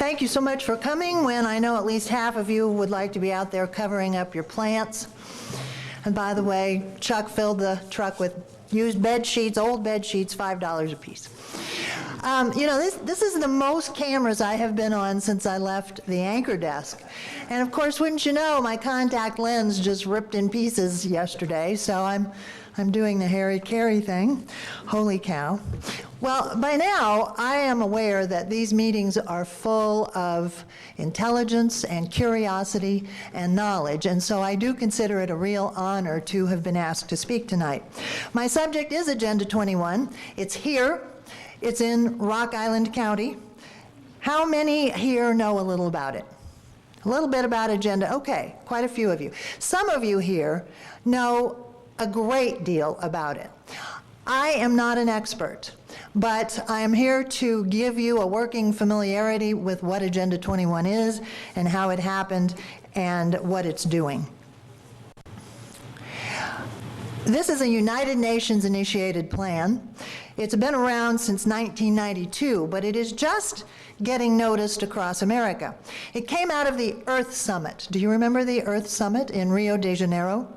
Thank you so much for coming when I know at least half of you would like to be out there covering up your plants. And by the way, Chuck filled the truck with used bed sheets, old bed sheets, $5 a piece. This is the most cameras I have been on since I left the anchor desk. And of course, wouldn't you know, my contact lens just ripped in pieces yesterday, so I'm doing the Harry Carey thing. Holy cow. Well, by now, I am aware that these meetings are full of intelligence and curiosity and knowledge, and so I do consider it a real honor to have been asked to speak tonight. My subject is Agenda 21. It's here. It's in Rock Island County. How many here know a little about it? A little bit about Agenda. Okay, quite a few of you. Some of you here know a great deal about it. I am not an expert, but I am here to give you a working familiarity with what Agenda 21 is and how it happened and what it's doing. This is a United Nations initiated plan. It's been around since 1992, but it is just getting noticed across America. It came out of the Earth Summit. Do you remember the Earth Summit in Rio de Janeiro?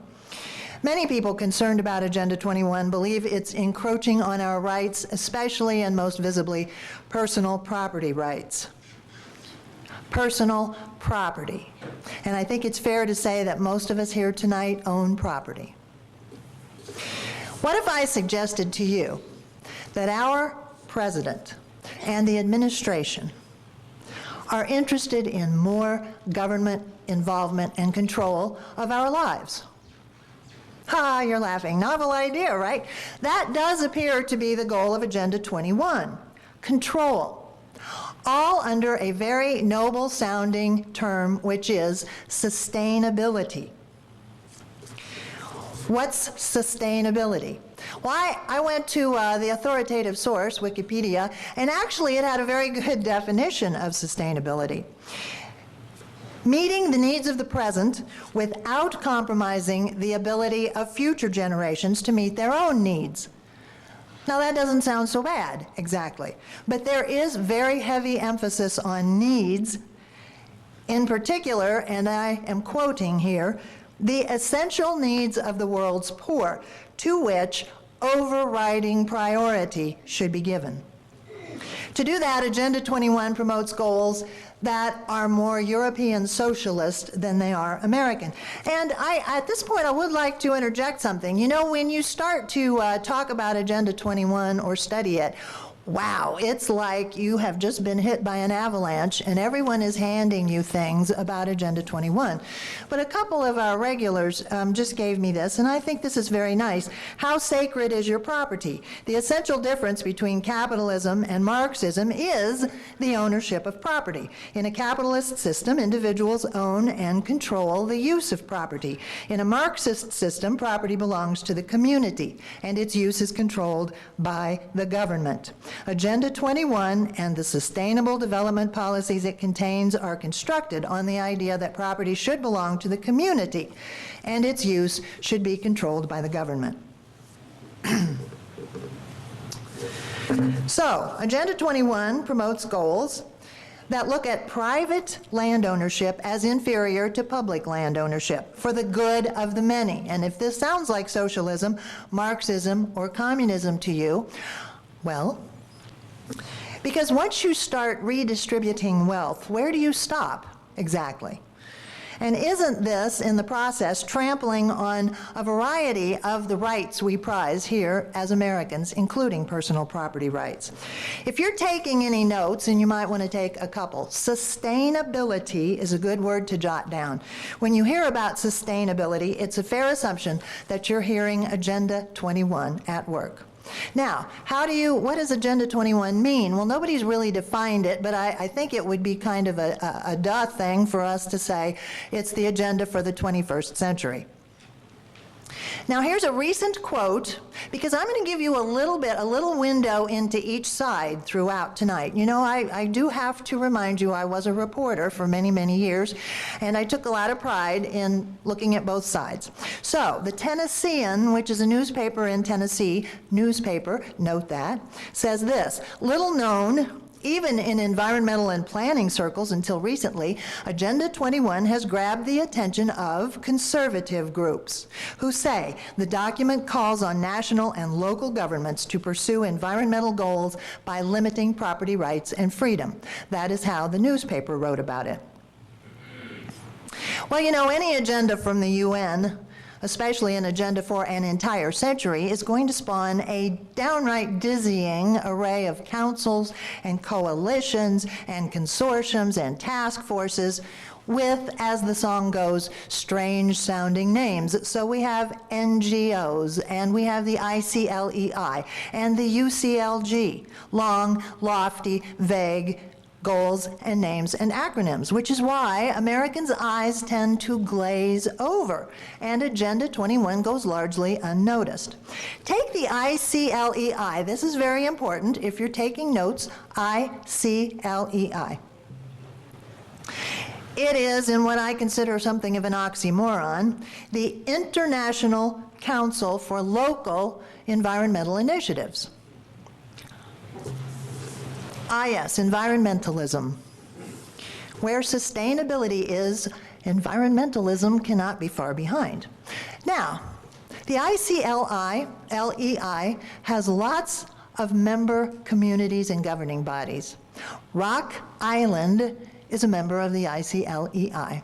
Many people concerned about Agenda 21 believe it's encroaching on our rights, especially and most visibly, personal property rights. Personal property. And I think it's fair to say that most of us here tonight own property. What if I suggested to you that our president and the administration are interested in more government involvement and control of our lives? Ha, you're laughing. Novel idea, right? That does appear to be the goal of Agenda 21. Control. All under a very noble-sounding term, which is sustainability. What's sustainability? Well, I went to the authoritative source, Wikipedia, and actually it had a very good definition of sustainability. Meeting the needs of the present without compromising the ability of future generations to meet their own needs. Now that doesn't sound so bad, exactly, but there is very heavy emphasis on needs, in particular, and I am quoting here, the essential needs of the world's poor, to which overriding priority should be given. To do that, Agenda 21 promotes goals that are more European socialist than they are American. And at this point, I would like to interject something. You know, when you start to talk about Agenda 21 or study it, wow, it's like you have just been hit by an avalanche and everyone is handing you things about Agenda 21. But a couple of our regulars just gave me this, and I think this is very nice. How sacred is your property? The essential difference between capitalism and Marxism is the ownership of property. In a capitalist system, individuals own and control the use of property. In a Marxist system, property belongs to the community, and its use is controlled by the government. Agenda 21 and the sustainable development policies it contains are constructed on the idea that property should belong to the community and its use should be controlled by the government. So, Agenda 21 promotes goals that look at private land ownership as inferior to public land ownership for the good of the many. And if this sounds like socialism, Marxism, or communism to you, well, because once you start redistributing wealth, where do you stop exactly? And isn't this, in the process, trampling on a variety of the rights we prize here as Americans, including personal property rights? If you're taking any notes, and you might want to take a couple, sustainability is a good word to jot down. When you hear about sustainability, it's a fair assumption that you're hearing Agenda 21 at work. Now, what does Agenda 21 mean? Well, nobody's really defined it, but I think it would be kind of a duh thing for us to say it's the agenda for the 21st century. Now here's a recent quote, because I'm going to give you a little window into each side throughout tonight. You know, I do have to remind you I was a reporter for many, many years, and I took a lot of pride in looking at both sides. So, the Tennessean, which is a newspaper in Tennessee, note that, says this: little known, Even in environmental and planning circles until recently, Agenda 21 has grabbed the attention of conservative groups who say the document calls on national and local governments to pursue environmental goals by limiting property rights and freedom. That is how the newspaper wrote about it. Well, you know, any agenda from the UN, especially an agenda for an entire century, is going to spawn a downright dizzying array of councils and coalitions and consortiums and task forces with, as the song goes, strange-sounding names. So we have NGOs, and we have the ICLEI, and the UCLG, long, lofty, vague goals and names and acronyms, which is why Americans' eyes tend to glaze over, and Agenda 21 goes largely unnoticed. Take the ICLEI. This is very important if you're taking notes. ICLEI. It is, in what I consider something of an oxymoron, the International Council for Local Environmental Initiatives. Ah, yes, environmentalism. Where sustainability is, environmentalism cannot be far behind. Now, the ICLEI has lots of member communities and governing bodies. Rock Island is a member of the ICLEI.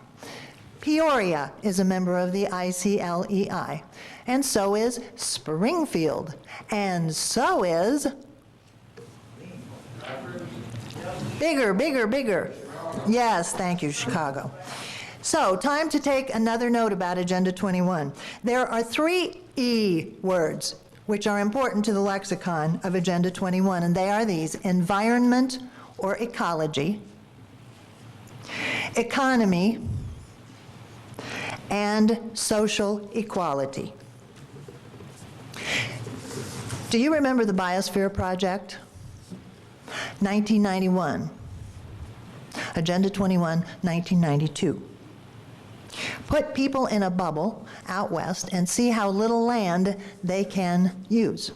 Peoria is a member of the ICLEI. And so is Springfield. And so is bigger. Yes, thank you, Chicago. So, time to take another note about Agenda 21. There are 3 E words which are important to the lexicon of Agenda 21, and they are these: environment or ecology, economy, and social equality. Do you remember the Biosphere Project? 1991. Agenda 21, 1992. Put people in a bubble out west and see how little land they can use.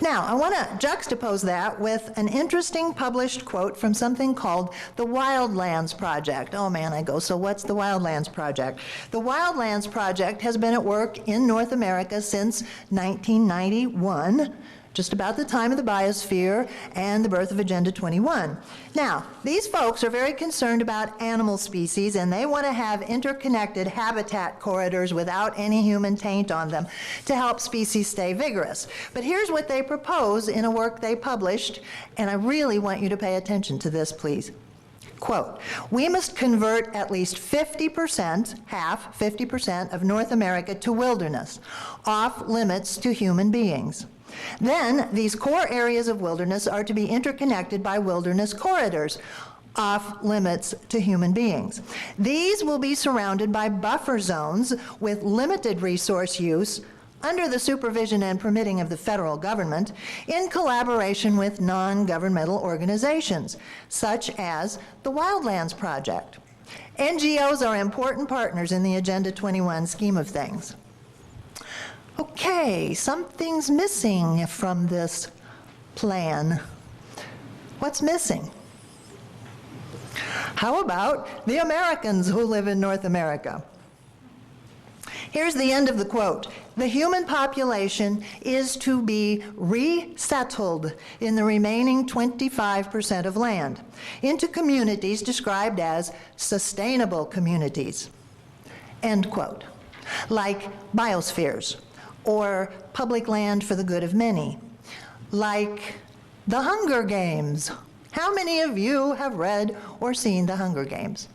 Now, I want to juxtapose that with an interesting published quote from something called the Wildlands Project. Oh man, I go, so what's the Wildlands Project? The Wildlands Project has been at work in North America since 1991, just about the time of the biosphere and the birth of Agenda 21. Now, these folks are very concerned about animal species, and they want to have interconnected habitat corridors without any human taint on them to help species stay vigorous. But here's what they propose in a work they published, and I really want you to pay attention to this, please. Quote, we must convert at least 50%, half, 50% of North America to wilderness, off limits to human beings. Then, these core areas of wilderness are to be interconnected by wilderness corridors, off limits to human beings. These will be surrounded by buffer zones with limited resource use under the supervision and permitting of the federal government in collaboration with non-governmental organizations, such as the Wildlands Project. NGOs are important partners in the Agenda 21 scheme of things. Okay, something's missing from this plan. What's missing? How about the Americans who live in North America? Here's the end of the quote. The human population is to be resettled in the remaining 25% of land into communities described as sustainable communities. End quote. Like biospheres, or public land for the good of many, like the Hunger Games. How many of you have read or seen the Hunger Games?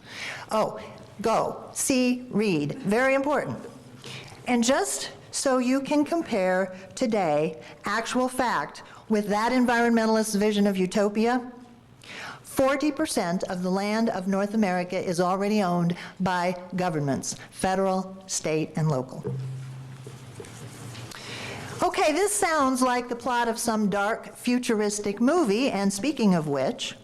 Oh, go, see, read, very important. And just so you can compare today, actual fact, with that environmentalist vision of utopia, 40% of the land of North America is already owned by governments, federal, state, and local. Okay, this sounds like the plot of some dark, futuristic movie, and speaking of which,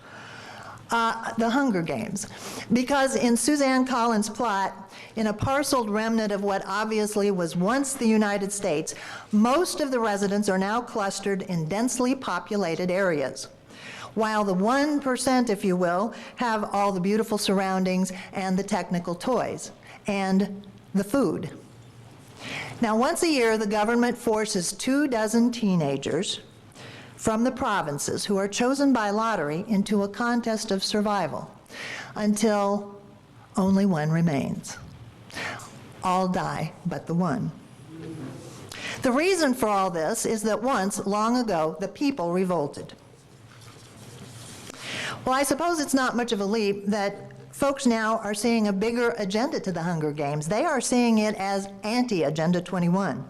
the Hunger Games. Because in Suzanne Collins' plot, in a parceled remnant of what obviously was once the United States, most of the residents are now clustered in densely populated areas, while the 1%, if you will, have all the beautiful surroundings and the technical toys and the food. Now, once a year, the government forces 24 teenagers from the provinces who are chosen by lottery into a contest of survival until only one remains. All die but the one. The reason for all this is that once, long ago, the people revolted. Well, I suppose it's not much of a leap that folks now are seeing a bigger agenda to the Hunger Games. They are seeing it as anti-Agenda 21.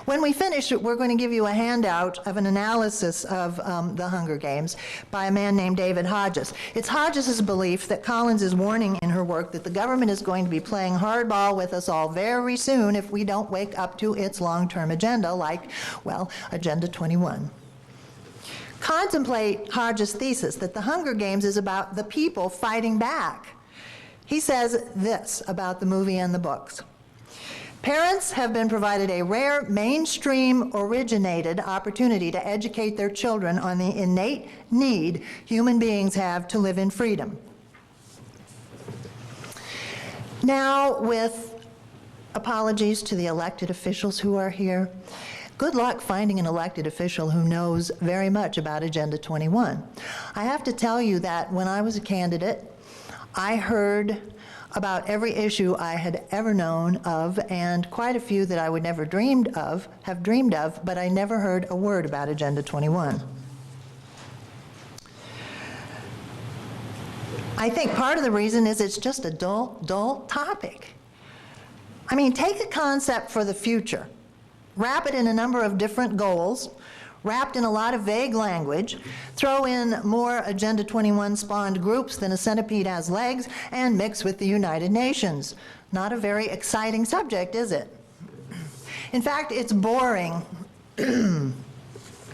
When we finish, we're going to give you a handout of an analysis of the Hunger Games by a man named David Hodges. It's Hodges' belief that Collins is warning in her work that the government is going to be playing hardball with us all very soon if we don't wake up to its long-term agenda, like, well, Agenda 21. Contemplate Hodges' thesis that the Hunger Games is about the people fighting back. He says this about the movie and the books. Parents have been provided a rare, mainstream-originated opportunity to educate their children on the innate need human beings have to live in freedom. Now, with apologies to the elected officials who are here, good luck finding an elected official who knows very much about Agenda 21. I have to tell you that when I was a candidate, I heard about every issue I had ever known of, and quite a few that I would never have dreamed of, but I never heard a word about Agenda 21. I think part of the reason is it's just a dull topic. I mean, take a concept for the future, wrap it in a number of different goals, wrapped in a lot of vague language, throw in more Agenda 21 spawned groups than a centipede has legs, and mix with the United Nations. Not a very exciting subject, is it? In fact, it's boring. And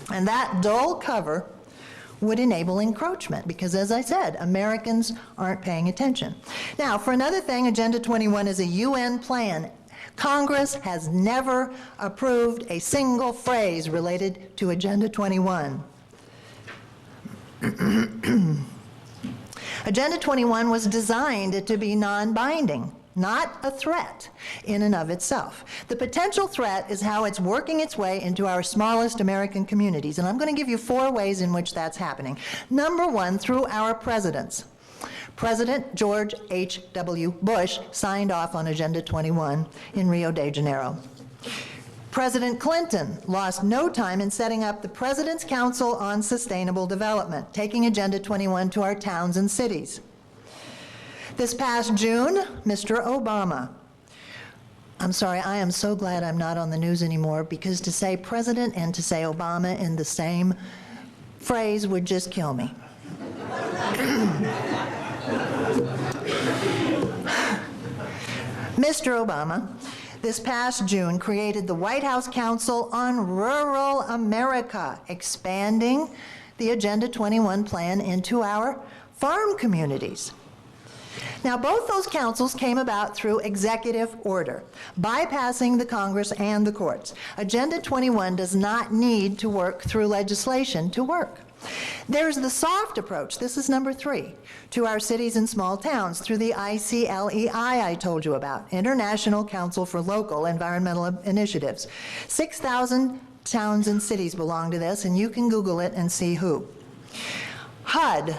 that dull cover would enable encroachment, because as I said, Americans aren't paying attention. Now, for another thing, Agenda 21 is a UN plan. Congress has never approved a single phrase related to Agenda 21. Agenda 21 was designed to be non-binding, not a threat in and of itself. The potential threat is how it's working its way into our smallest American communities, and I'm going to give you 4 ways in which that's happening. Number 1, through our presidents. President George H.W. Bush signed off on Agenda 21 in Rio de Janeiro. President Clinton lost no time in setting up the President's Council on Sustainable Development, taking Agenda 21 to our towns and cities. This past June, Mr. Obama, I'm sorry, I am so glad I'm not on the news anymore, because to say President and to say Obama in the same phrase would just kill me. Mr. Obama, this past June, created the White House Council on Rural America, expanding the Agenda 21 plan into our farm communities. Now, both those councils came about through executive order, bypassing the Congress and the courts. Agenda 21 does not need to work through legislation to work. There's the soft approach, this is number 3, to our cities and small towns through the ICLEI I told you about, International Council for Local Environmental Initiatives. 6,000 towns and cities belong to this, and you can Google it and see who. HUD,